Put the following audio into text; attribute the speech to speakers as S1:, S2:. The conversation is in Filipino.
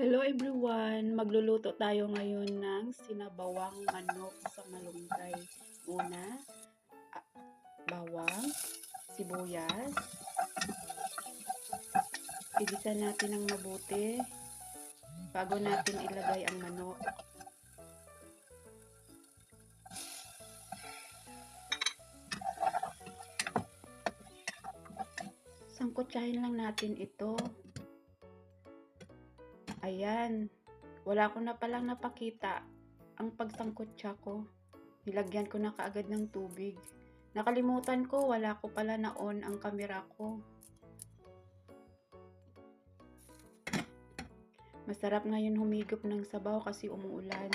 S1: Hello everyone! Magluluto tayo ngayon ng sinabawang manok sa malunggay. Una, bawang, sibuyas. Igisa natin ng mabuti bago natin ilagay ang manok. Sangkutsahin lang natin ito. Ayan, wala ko na palang napakita ang pagsangkutsa ko. Nilagyan ko na kaagad ng tubig. Nakalimutan ko, wala ko pala na-on ang kamera ko. Masarap ngayon humigop ng sabaw kasi umuulan.